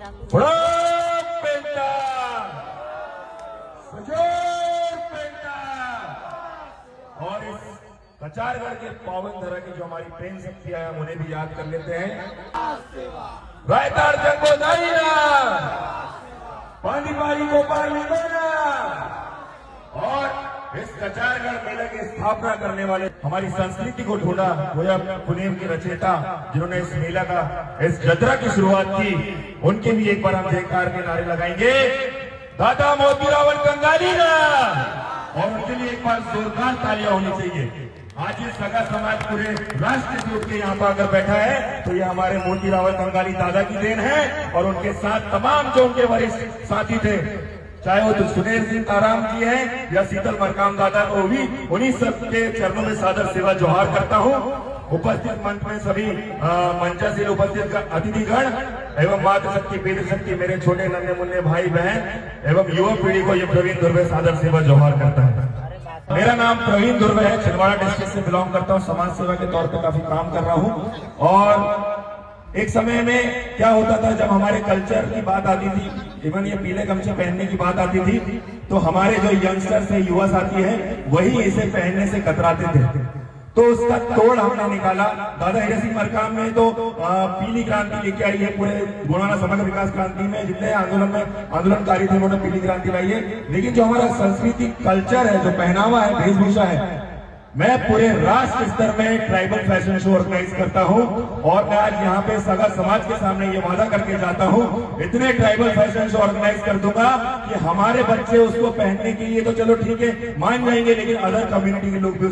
बड़ा बेटा सजोर बेटा। और इस कचारगढ़ के पावन धरा की जो हमारी प्रेम शक्ति है हम उन्हें भी याद कर लेते हैं। रायताड़ जंगो दाईना पानी गोपाल निगोना। और इस कचारगढ़ मेले की स्थापना करने वाले हमारी संस्कृति को ढूंढा गोया पुनेम के रचयिता जिन्होंने इस मेला का इस जतरा की शुरुआत की, उनके भी एक बार हम जयकार के नारे लगाएंगे। दादा मोतीराव कंगाली ना, और उनके लिए एक बार जोरदार तालियां होनी चाहिए। आज ये सगा समाज पूरे राष्ट्र से उठ के यहाँ पर आकर बैठा है तो ये हमारे मोतीराव कंगाली दादा की देन है। और उनके साथ तमाम जो उनके वरिष्ठ साथी थे, चाहे वो तो सुनेर सिंह ताराम जी हैं या शीतल मरकाम दादा, को भी उन्हीं सबके चरणों में सादर सेवा जोहार करता हूँ। उपस्थित मंच में सभी मंचासीन उपस्थित अतिथिगण एवं मातृ शक्ति पीतृ शक्ति मेरे छोटे नन्हे मुन्ने भाई बहन एवं युवा पीढ़ी को ये प्रवीण दुर्वे सादर सेवा जोहार करता है। मेरा नाम प्रवीण दुर्वे है, छिंदवाड़ा डिस्ट्रिक्ट से बिलोंग करता हूँ, समाज सेवा के तौर पर काफी काम कर रहा हूँ। और एक समय में क्या होता था जब हमारे कल्चर की बात आती थी, इवन ये पीले गमछे पहनने की बात आती थी, तो हमारे जो यंगस्टर्स है युवा साथी हैं वही इसे पहनने से कतराते थे। तो उसका तोड़ हमने निकाला। दादा हीरा सिंह मरकाम में तो पीली क्रांति लेके आई है, पूरे गोंडवाना समग्र विकास क्रांति में जितने आंदोलनकारी थे उन्होंने पीली क्रांति लाई है। लेकिन जो हमारा संस्कृति कल्चर है, जो पहनावा है, वेशभूषा है, मैं पूरे राष्ट्र स्तर में ट्राइबल फैशन शो ऑर्गेनाइज करता हूं। और मैं आज यहाँ पे सगा समाज के सामने ये वादा करके जाता हूं, इतने ट्राइबल फैशन शो ऑर्गेनाइज कर दूंगा कि हमारे बच्चे उसको पहनने के लिए तो चलो ठीक है मान जाएंगे, लेकिन अदर कम्युनिटी के लोग भी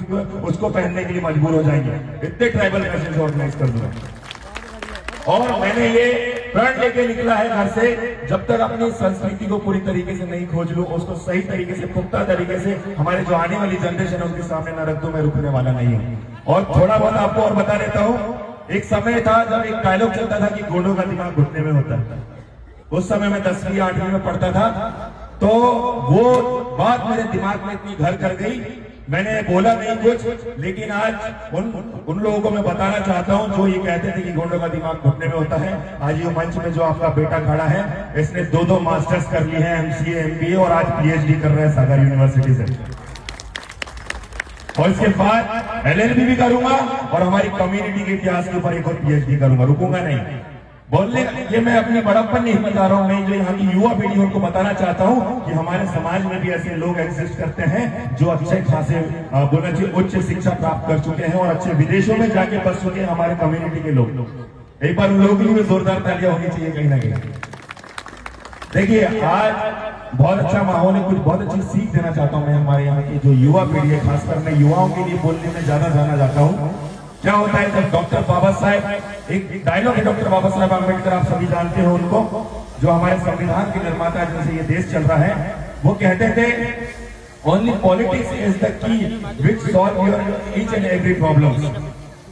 उसको पहनने के लिए मजबूर हो जाएंगे। इतने ट्राइबल फैशन शो ऑर्गेनाइज कर दूंगा। और मैंने ये प्रण लेके निकला है घर से, जब तक अपनी संस्कृति को पूरी तरीके से नहीं खोज लूं, उसको सही तरीके से पुख्ता तरीके से हमारे जो आने वाली जनरेशन है उसके सामने न रख दूं, मैं रुकने वाला नहीं हूं। और थोड़ा बहुत आपको और बता देता हूं, एक समय था जब एक डायलॉग चलता था कि गोंडों का दिमाग घुटने में होता है। उस समय मैं 10वीं 8वीं में पढ़ता था, तो वो बात मेरे दिमाग में इतनी घर कर गई, मैंने बोला नहीं कुछ, लेकिन आज उन लोगों को मैं बताना चाहता हूं जो ये कहते थे कि गोंडों का दिमाग घुटने में होता है। आज ये मंच में जो आपका बेटा खड़ा है, इसने 2 मास्टर्स कर लिए हैं, MCA MBA, और आज PhD कर रहे हैं सागर यूनिवर्सिटी से। और इसके बाद LLB भी करूंगा और हमारी कम्युनिटी के इतिहास के ऊपर एक और PhD करूंगा, रुकूंगा नहीं। बोलने ये मैं अपनी बड़प्पन नहीं बता रहा हूं, मैं जो यहाँ की युवा पीढ़ी उनको बताना चाहता हूं कि हमारे समाज में भी ऐसे लोग एग्जिस्ट करते हैं जो अच्छे खासे बोलना चाहिए उच्च शिक्षा प्राप्त कर चुके हैं और अच्छे विदेशों में जाके बस चुके हैं हमारे कम्युनिटी के लोग। एक बार उन लोगों के लिए जोरदार तालियां होनी चाहिए कहीं ना कहीं। देखिए आज बहुत अच्छा माहौल है, कुछ बहुत अच्छी सीख देना चाहता हूं मैं हमारे यहाँ की जो युवा पीढ़ी है, खासकर मैं युवाओं के लिए बोलने में ज्यादा जाना चाहता हूँ। क्या होता है जब डॉक्टर बाबा साहेब, एक डायलॉग है डॉक्टर बाबा साहेब अम्बेडकर, आप सभी जानते हो उनको, जो हमारे संविधान के निर्माता जिनसे ये देश चल रहा है, वो कहते थे only politics is the key which solve your each and every problem.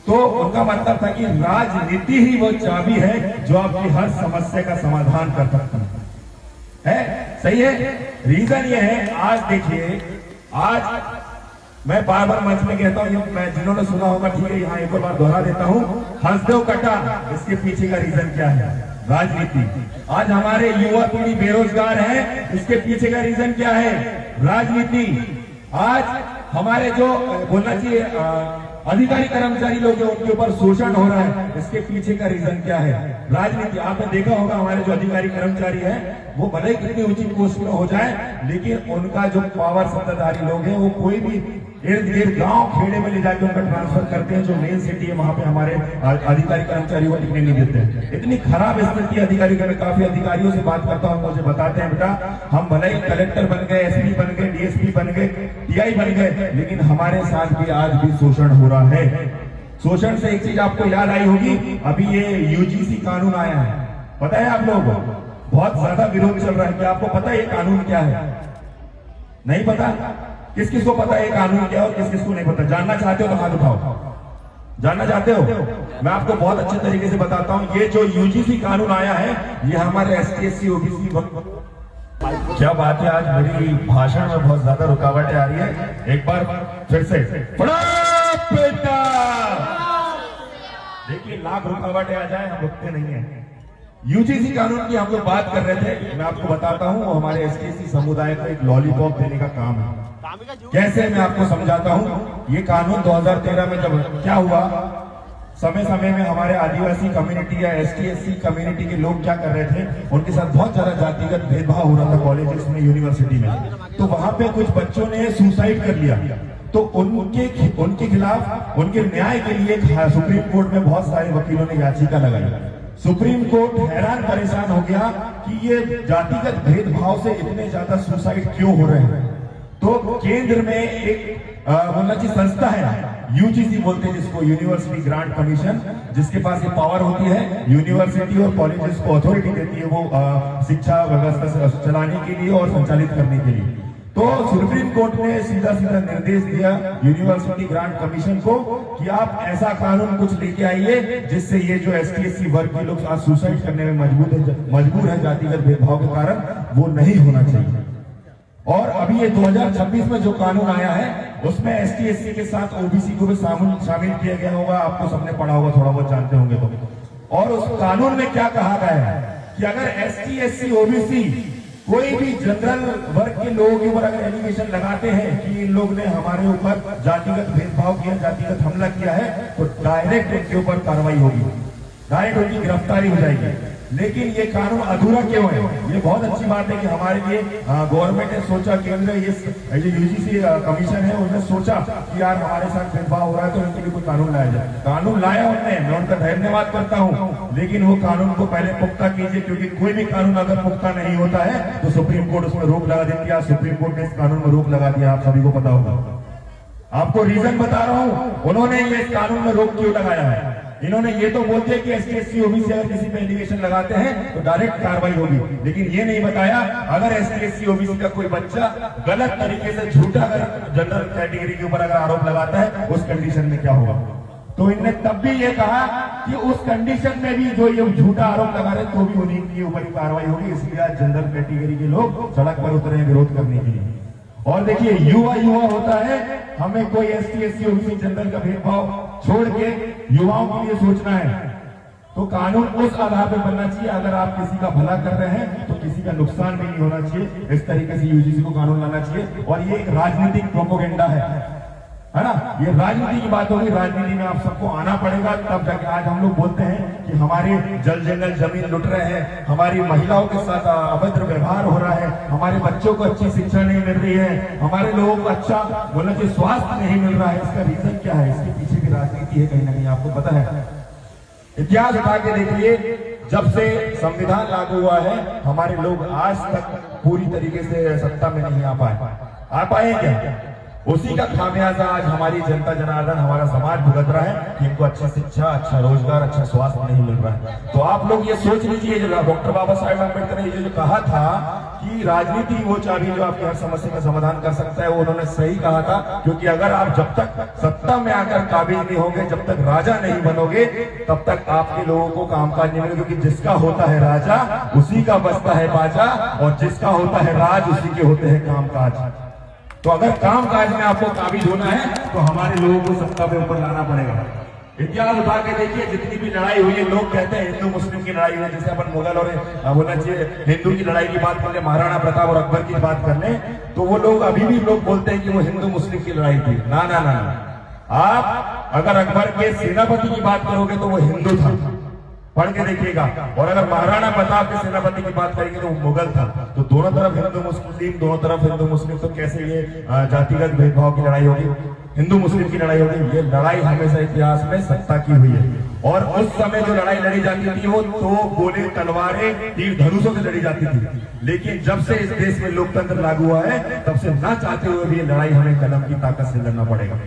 तो उनका मतलब था कि राजनीति ही वो चाबी है जो आपकी हर समस्या का समाधान कर सकता है। सही है। रीजन ये है, आज देखिए, आज मैं बार बार मंच में कहता हूँ, मैं जिन्होंने सुना होगा ठीक है, यहाँ एक और बार दोहरा देता हूँ, हंसदेव कटा, इसके पीछे का रीजन क्या है? राजनीति। आज हमारे युवा पीढ़ी बेरोजगार है, इसके पीछे का रीजन क्या है? राजनीति। आज हमारे जो बोलना चाहिए अधिकारी कर्मचारी लोग हैं उनके ऊपर शोषण हो रहा है, इसके पीछे का रीजन क्या है? राजनीति। आपने देखा होगा हमारे जो अधिकारी कर्मचारी हैं वो भले ही कितनी ऊंची पोस्ट में हो जाए, लेकिन उनका जो पावर सत्ताधारी लोग हैं वो कोई भी इर्द गिर्द गांव खेड़े में ले जाकर उनका ट्रांसफर करते हैं, जो मेन सिटी है वहां पे हमारे अधिकारी कर्मचारियों को टिकने नहीं देते हैं। इतनी खराब स्थिति अधिकारी का, मैं काफी अधिकारियों से बात करता हूँ, मुझे बताते हैं बेटा हम भले ही कलेक्टर बन गए, SP बन गए, DSP बन गए, TI बन गए, लेकिन हमारे साथ भी आज भी शोषण हो रहा है। शोषण से एक चीज आपको याद आई होगी, अभी ये UGC कानून आया है, पता है आप लोगों को? बहुत ज्यादा विरोध चल रहा है। क्या आपको पता है ये कानून क्या है? नहीं पता? किस किस को पता है ये कानून क्या है और किस किस को नहीं पता? जानना चाहते हो तो हाथ उठाओ। जानना चाहते हो? मैं आपको बहुत अच्छे तरीके से बताता हूँ। ये जो UGC कानून आया है, ये हमारे ST SC OBC, क्या बात है, आज मेरी भाषण में बहुत ज्यादा रुकावटें आ रही है। एक बार फिर से बड़ा बेटा, देखिए लाख रुकावटें आ जाए हम रुकते नहीं है, यूजीसी कानून की हम लोग बात कर रहे थे। मैं आपको बताता हूं, वो हमारे एसटीएससी समुदाय को एक लॉलीपॉप देने का काम है। कैसे, मैं आपको समझाता हूं। ये कानून 2013 में जब क्या हुआ, समय समय में हमारे आदिवासी कम्युनिटी या एसटीएससी कम्युनिटी के लोग क्या कर रहे थे, उनके साथ बहुत ज्यादा जातिगत भेदभाव हो रहा था कॉलेजेस में, यूनिवर्सिटी में। तो वहां पे कुछ बच्चों ने सुसाइड कर लिया। तो उनके खिलाफ, उनके न्याय के लिए सुप्रीम कोर्ट में बहुत सारे वकीलों ने याचिका लगाई। सुप्रीम कोर्ट हैरान परेशान हो गया कि ये जातिगत भेदभाव से इतने ज्यादा सुसाइड क्यों हो रहे हैं। तो केंद्र में एक बोलना चाहिए संस्था है, यूजीसी बोलते हैं जिसको, यूनिवर्सिटी ग्रांट कमीशन, जिसके पास ये पावर होती है यूनिवर्सिटी और कॉलेजेस को अथॉरिटी देती है वो शिक्षा व्यवस्था चलाने के लिए और संचालित करने के लिए। तो सुप्रीम कोर्ट ने सीधा सीधा निर्देश दिया यूनिवर्सिटी ग्रांट कमीशन को कि आप ऐसा कानून कुछ लेके आइए जिससे ये जो एसटीएससी वर्ग के लोग आज सुसाइड करने में मजबूर है जातिगत भेदभाव के कारण, वो नहीं होना चाहिए। और अभी ये 2026 में जो कानून आया है उसमें एसटीएससी के साथ ओबीसी को भी शामिल किया गया होगा। आपको सबने पढ़ा होगा, थोड़ा बहुत जानते होंगे तो। और उस कानून में क्या कहा गया है कि अगर एसटीएससी ओबीसी कोई भी जनरल वर्ग के लोगों के ऊपर अगर एलिगेशन लगाते हैं कि इन लोग ने हमारे ऊपर जातिगत भेदभाव किया, जातिगत हमला किया है, तो डायरेक्ट उनके ऊपर कार्रवाई होगी, डायरेक्ट उनकी गिरफ्तारी हो जाएगी। लेकिन ये कानून अधूरा क्यों है? ये बहुत अच्छी बात है कि हमारे लिए गवर्नमेंट ने सोचा, केंद्र ये जो यूजीसी कमीशन है उसने सोचा कि यार हमारे साथ भेदभाव हो रहा है तो उनके लिए कोई कानून लाया जाए। कानून लाया उन्होंने, मैं उनका धन्यवाद करता हूँ, लेकिन वो कानून को पहले पुख्ता कीजिए, क्योंकि कोई भी कानून अगर पुख्ता नहीं होता है तो सुप्रीम कोर्ट उसमें रोक लगा देती है। सुप्रीम कोर्ट ने इस कानून में रोक लगा दिया, आप सभी को पता होगा। आपको रीजन बता रहा हूं, उन्होंने ये इस कानून में रोक क्यों लगाया है। इन्होंने ये तो बोलते हैं कि एसटीएससी ओबीसी अगर किसी पे एलिगेशन लगाते हैं तो डायरेक्ट कार्रवाई होगी, लेकिन ये नहीं बताया अगर एसटीएससी ओबीसी का कोई बच्चा गलत तरीके से झूठा अगर जनरल कैटेगरी के ऊपर अगर आरोप लगाता है उस कंडीशन में क्या होगा। तो इनने तब भी ये कहा कि उस कंडीशन में भी जो ये झूठा आरोप लगा रहे तो भी उन्हीं के ऊपर कार्रवाई होगी। इसलिए आज जनरल कैटेगरी के लोग सड़क पर उतरे हैं विरोध करने के लिए। और देखिए, युवा होता है, हमें कोई एसटीएससी ओबीसी जनरल का भेदभाव छोड़ के युवाओं के लिए सोचना है। तो कानून उस आधार पर बनना चाहिए, अगर आप किसी का भला कर रहे हैं तो किसी का नुकसान भी नहीं होना चाहिए। इस तरीके से यूजीसी को कानून लाना चाहिए। और ये एक राजनीतिक प्रोपोगेंडा है ना, ये राजनीति की बात होगी। राजनीति में आप सबको आना पड़ेगा, तब जाके आज हम लोग बोलते हैं कि हमारे जल जंगल जमीन लुट रहे हैं, हमारी महिलाओं के साथ अभद्र व्यवहार हो रहा है, हमारे बच्चों को अच्छी शिक्षा नहीं मिल रही है, हमारे लोगों को अच्छा बोलना चाहिए स्वास्थ्य नहीं मिल रहा है। इसका रीजन क्या है? इसके पीछे की राजनीति है, कहीं ना कहीं आपको पता है। इतिहास उठा के देखिए, जब से संविधान लागू हुआ है हमारे लोग आज तक पूरी तरीके से सत्ता में नहीं आ पाए क्या? उसी का खामियाजा आज हमारी जनता जनार्दन, हमारा समाज भुगत रहा है कि इनको अच्छा शिक्षा, अच्छा रोजगार, अच्छा स्वास्थ्य नहीं मिल रहा है। तो आप लोग ये सोच लीजिए, जो डॉक्टर बाबा साहेब अम्बेडकर ने जो कहा था कि राजनीति वो चाबी जो आपकी हर समस्या का समाधान कर सकता है, वो उन्होंने सही कहा था। क्योंकि अगर आप जब तक सत्ता में आकर काबिज नहीं होंगे, जब तक राजा नहीं बनोगे, तब तक आपके लोगों को कामकाज नहीं मिलेगा। क्योंकि जिसका होता है राजा उसी का बसता है बाजा, और जिसका होता है राज उसी के होते हैं कामकाज। तो अगर काम काज में आपको काबिज होना है तो हमारे लोगों को सत्ता पे ऊपर लाना पड़ेगा। इतिहास उठा के देखिए, जितनी भी लड़ाई हुई है, लोग कहते हैं हिंदू मुस्लिम की लड़ाई हुई है। जैसे अपन मुगल और होना चाहिए हिंदू की लड़ाई की बात कर ले, महाराणा प्रताप और अकबर की बात कर ले, तो वो लोग अभी भी लोग बोलते हैं कि वो हिंदू मुस्लिम की लड़ाई थी। ना ना ना, आप अगर अकबर के सेनापति की बात करोगे तो वो हिंदू था, पढ़ के देखिएगा। और अगर महाराणा प्रताप के सेनापति की बात करेंगे तो वो मुगल था। तो दोनों तरफ हिंदू मुस्लिम, दोनों तरफ हिंदू मुस्लिम, तो कैसे ये जातिगत भेदभाव की लड़ाई होगी, हिंदू मुस्लिम की लड़ाई होगी? ये लड़ाई हमेशा इतिहास में सत्ता की हुई है। और उस समय जो लड़ाई लड़ी जाती थी वो तो गोले, तलवारें, तीर धनुषों से लड़ी जाती थी। लेकिन जब से इस देश में लोकतंत्र लागू हुआ है, तब से ना चाहते हुए भी ये लड़ाई हमें कलम की ताकत से लड़ना पड़ेगा।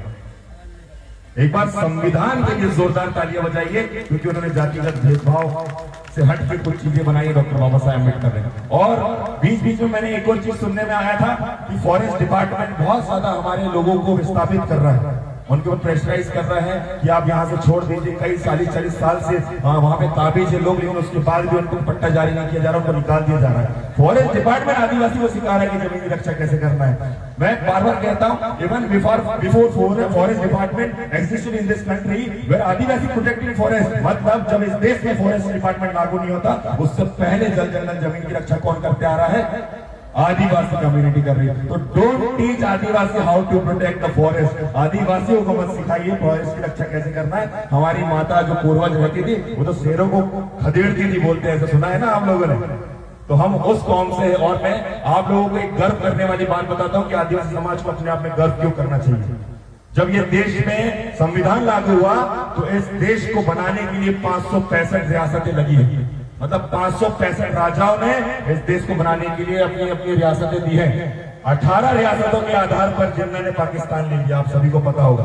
एक बार संविधान के लिए जोरदार तालियां बजाइए, क्योंकि उन्होंने जातिगत भेदभाव से हट के कुछ चीजें बनाई डॉक्टर बाबा साहेब अम्बेडकर ने। और बीच बीच में मैंने एक और चीज सुनने में आया था कि फॉरेस्ट डिपार्टमेंट बहुत ज्यादा हमारे लोगों को विस्थापित कर रहा है। उनके ऊपर प्रेशराइज कर रहे हैं कि आप यहाँ से छोड़ दीजिए। कई 40 साल से वहाँ पे काबिज है लोग, लेकिन उसके बाद भी उनको पट्टा जारी नहीं किया जा रहा, उनको निकाल दिया जा रहा है। फॉरेस्ट डिपार्टमेंट आदिवासी को सिखा रहा है कि जमीन की रक्षा कैसे करना है। मैं बार बार कहता हूँ, even before forest department existed in this country where Adivasi protected forest, मतलब जब इस देश में फॉरेस्ट डिपार्टमेंट लागू नहीं होता उससे पहले जल जंगल जमीन की रक्षा कौन करते आ रहा है? आदिवासी कम्युनिटी कर रही है। तो don't teach Adivasi how to protect the forest. आदिवासियों को मत सिखाइए फॉरेस्ट की रक्षा कैसे करना है। हमारी माता जो पूर्वज रहती थी वो तो शेरों को खदेड़ती थी, बोलते हैं, ऐसा सुना है ना आप लोगों ने। तो हम उस कौम से, और मैं आप लोगों को एक गर्व करने वाली बात बताता हूँ कि आदिवासी समाज को अपने आप में गर्व क्यों करना चाहिए। जब ये देश में संविधान लागू हुआ तो इस देश को बनाने के लिए 565 रियासतें लगी है, मतलब 565 राजाओं ने इस देश को बनाने के लिए अपनी अपनी रियासतें दी हैं। 18 रियासतों के आधार पर जिन्होंने पाकिस्तान ले लिया, आप सभी को पता होगा,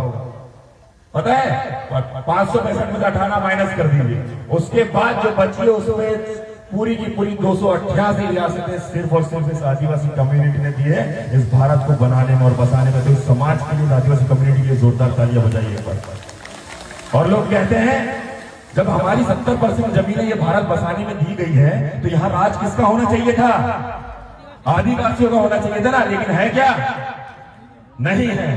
पता है। 565 में से 18 माइनस कर दीजिए, उसके बाद जो बची है उसमें पूरी की पूरी 288 रियासतें सिर्फ और सिर्फ इस आदिवासी कम्युनिटी ने दी है इस भारत को बनाने में और बसाने में। तो इस समाज के लिए, आदिवासी कम्युनिटी के लिए जोरदार तालियां बजाइए एक बार। और लोग कहते हैं जब हमारी 70% जमीनें ये भारत बसाने में दी गई है तो यहाँ राज किसका होना चाहिए था? आदिवासियों का होना चाहिए था ना, लेकिन है क्या? नहीं है।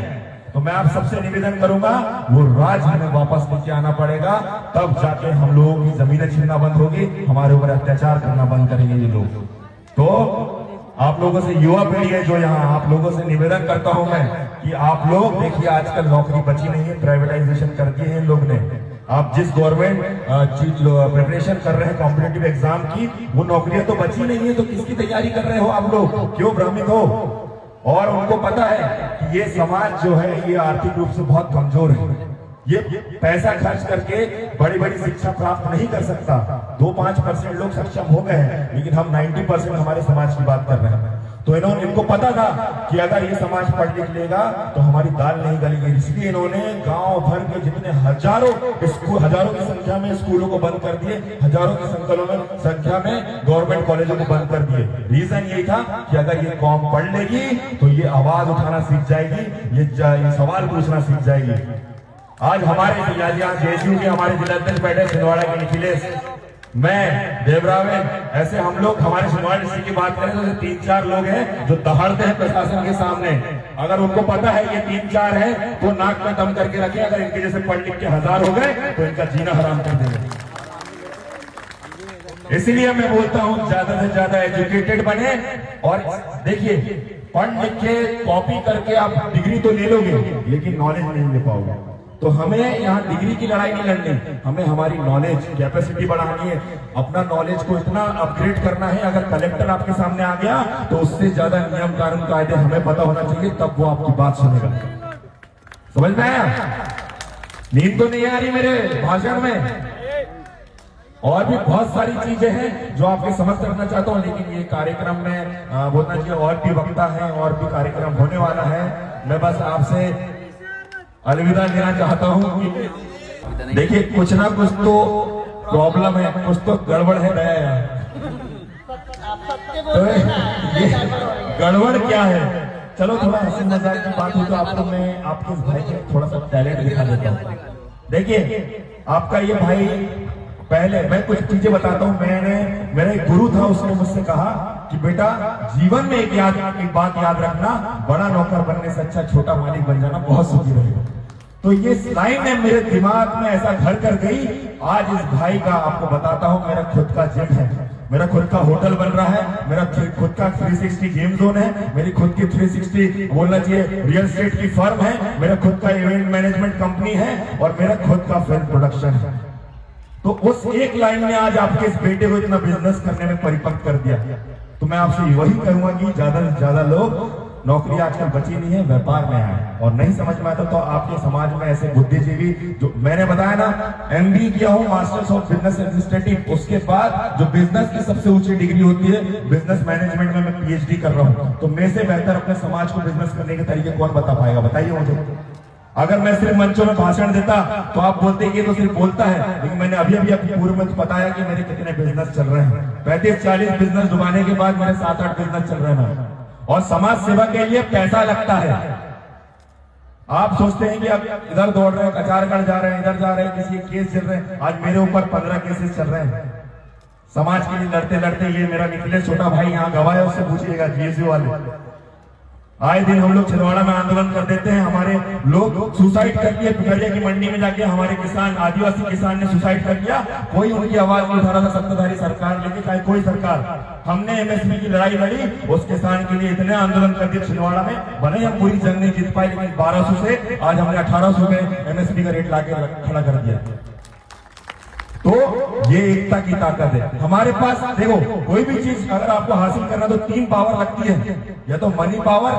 तो मैं आप सबसे निवेदन करूंगा वो राज हमें वापस लेके आना पड़ेगा, तब जाके हम लोगों की जमीनें छीनना बंद होगी, हमारे ऊपर अत्याचार करना बंद करेंगे ये लोग। तो आप लोगों से, युवा पीढ़ी है जो यहाँ, आप लोगों से निवेदन करता हूं मैं कि आप लोग देखिए आजकल नौकरी बची नहीं है, प्राइवेटाइजेशन कर दी है इन लोग ने। आप जिस गवर्नमेंट प्रिपरेशन कर रहे हैं कॉम्पिटिटिव एग्जाम की, वो नौकरियां तो बची नहीं है, तो किसकी तैयारी कर रहे हो आप लोग? क्यों भ्रमित हो? और उनको पता है कि ये समाज जो है ये आर्थिक रूप से बहुत कमजोर है, ये पैसा खर्च करके बड़ी बड़ी शिक्षा प्राप्त नहीं कर सकता। 2-5% लोग सक्षम हो गए हैं, लेकिन हम 90% हमारे समाज की बात कर रहे हैं। तो इनको पता था कि अगर ये समाज पढ़ लिख लेगा तो हमारी दाल नहीं गलेगी, इसलिए इन्होंने गांव भर के जितने हजारों की संख्या में स्कूलों को बंद कर दिए, हजारों की संख्या में गवर्नमेंट कॉलेजों को बंद कर दिए। रीजन यही था कि अगर ये कौम पढ़ लेगी तो ये आवाज उठाना सीख जाएगी, ये सवाल पूछना सीख जाएगी। आज हमारे जेएसयू के हमारे जिलाध्यक्ष बैठे छिंदवाड़ा के निखिलेश, मैं देवरावेन, ऐसे हम लोग हमारे छिंदवाड़ा डिस्ट्रिक्ट की बात करें तो 3-4 लोग हैं जो दहाड़ते हैं प्रशासन के सामने। अगर उनको पता है ये 3-4 है तो नाक में दम करके रखे, अगर इनके जैसे पढ़ लिख के 1000 हो गए तो इनका जीना हराम कर देंगे। इसीलिए मैं बोलता हूं ज्यादा से ज्यादा एजुकेटेड बने। और देखिए, पढ़ लिख के कॉपी करके आप डिग्री तो ले लोगे लेकिन नॉलेज नहीं ले पाओगे। तो हमें यहाँ डिग्री की लड़ाई नहीं लड़नी, हमें हमारी नॉलेज कैपेसिटी बढ़ानी है, अपना नॉलेज को इतना अपग्रेड करना है। अगर कलेक्टर आपके सामने आ गया तो उससे ज्यादा नियम कानून कायदे हमें पता होना चाहिए, तब वो आपकी बात सुनेगा। समझ में आया? नींद तो नहीं आ रही मेरे भाषण में? और भी बहुत सारी चीजें हैं जो आपके समझ करना चाहता हूँ, लेकिन ये कार्यक्रम में बोलना चाहिए और भी वक्ता है और भी कार्यक्रम होने वाला है। मैं बस आपसे अलविदा लेना चाहता हूँ। देखिए, कुछ ना कुछ तो प्रॉब्लम है, कुछ तो गड़बड़ है नया। तो ये गड़बड़ क्या है? चलो थोड़ा हंसी मजाक की बात हो तो आपको मैं आपके इस भाई के थोड़ा सा टैलेंट दिखा देता हूँ। देखिए, आपका ये भाई, पहले मैं कुछ चीजें बताता हूँ। मेरा एक गुरु था, उसने मुझसे कहा कि बेटा जीवन में एक बात याद रखना, बड़ा नौकर बनने से अच्छा छोटा मालिक बन जाना बहुत सुखी रहेगा। तो ये लाइन ने मेरे दिमाग में ऐसा घर कर गई। आज इस भाई का आपको बताता हूँ, मेरा खुद का जिम है, मेरा खुद का होटल बन रहा है, मेरा खुद का 360 गेम जोन है, मेरी खुद की 360 बोलना चाहिए रियल एस्टेट की फर्म है, मेरा खुद का इवेंट मैनेजमेंट कंपनी है और मेरा खुद का फिल्म प्रोडक्शन है। तो उस एक लाइन ने आज आपके इस बेटे को इतना बिजनेस करने में परिपक्व कर दिया। तो मैं आपसे वही कहूंगा कि ज्यादा से ज्यादा लोग, नौकरी आजकल बची नहीं है, व्यापार में आए। और नहीं समझ में आता तो आपके समाज में ऐसे बुद्धिजीवी, जो मैंने बताया ना, MBA किया हूँ, मास्टर्स ऑफ बिजनेस एडमिनिस्ट्रेटिव, उसके बाद जो बिजनेस की सबसे ऊंची डिग्री होती है बिजनेस मैनेजमेंट में मैं PhD कर रहा हूँ। तो मैं से बेहतर अपने समाज को बिजनेस करने के तरीके कौन बता पाएगा? बताइए मुझे। अगर मैं सिर्फ मंचों में भाषण देता तो आप बोलते कि ये तो सिर्फ बोलता है, लेकिन मैंने अभी अपने पूर्व में बताया कि मेरे कितने बिजनेस चल रहे हैं। 35-40 बिजनेस डुबाने के बाद मेरे 7-8 बिजनेस चल रहे हैं। और समाज सेवा के लिए पैसा लगता है, आप सोचते हैं कि अब इधर दौड़ रहे हैं, कचारगढ़ जा रहे हैं, इधर जा रहे हैं, किसी के केस चल रहे हैं। आज मेरे ऊपर 15 केसेस चल रहे हैं। समाज के लिए लड़ते लड़ते ये मेरा निखिलेश छोटा भाई यहाँ गवाह है, उससे पूछिएगा जीएसयू वाले। आए दिन हम लोग छिंदवाड़ा में आंदोलन कर देते हैं, हमारे लोग सुसाइड कर लिए। पिपरिया की मंडी में जाके हमारे किसान, आदिवासी किसान ने सुसाइड कर लिया। कोई उनकी आवाज नहीं उठा रहा था, सत्ताधारी सरकार लेके, चाहे कोई सरकार। हमने एमएसपी की लड़ाई लड़ी, उस किसान के लिए इतने आंदोलन कर दिए छिंदवाड़ा में। भले हम पूरी जंग नहीं जीत पाए, लेकिन 1200 से आज हमने 1800 में एमएसपी का रेट लाके खड़ा कर दिया। तो ये एकता की ताकत है हमारे पास। देखो, कोई भी चीज अगर आपको हासिल करना तो 3 पावर लगती है, या तो मनी पावर,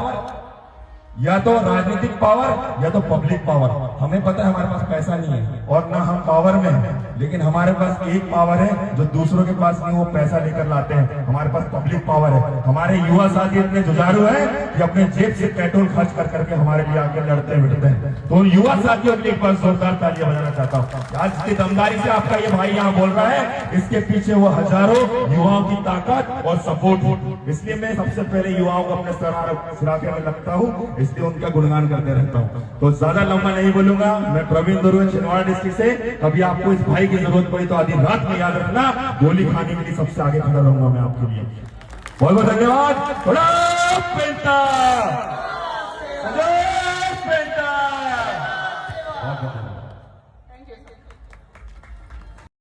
या तो राजनीतिक पावर, या तो पब्लिक पावर। हमें पता है हमारे पास पैसा नहीं है और ना हम पावर में हैं, लेकिन हमारे पास एक पावर है जो दूसरों के पास नहीं, वो पैसा लेकर लाते हैं। हमारे पास पब्लिक पावर है। हमारे युवा साथी इतने जुझारू हैं कि अपने जेब से पेट्रोल खर्च कर करके हमारे लिए आके लड़ते मिटते हैं। तो उन युवा साथियों के लिए एक बार जोरदार तालियां बजाना चाहता हूँ। आज की दमदारी से आपका ये भाई यहाँ बोल रहा है, इसके पीछे वो हजारों युवाओं की ताकत और सपोर्ट हो। इसलिए मैं सबसे पहले युवाओं को अपने सराखे में लगता हूँ, इसलिए उनका गुणगान करते रहता हूँ। तो ज्यादा लंबा नहीं बोलूंगा। मैं प्रवीण दुर्वे, छिंदवाड़ा डिस्ट्रिक्ट से। कभी आपको इस भाई की जरूरत पड़ी तो आधी रात में याद रखना, गोली खाने के लिए सबसे आगे खड़ा रहूंगा मैं आपके लिए। बहुत बहुत धन्यवाद। बहुत बहुत धन्यवाद।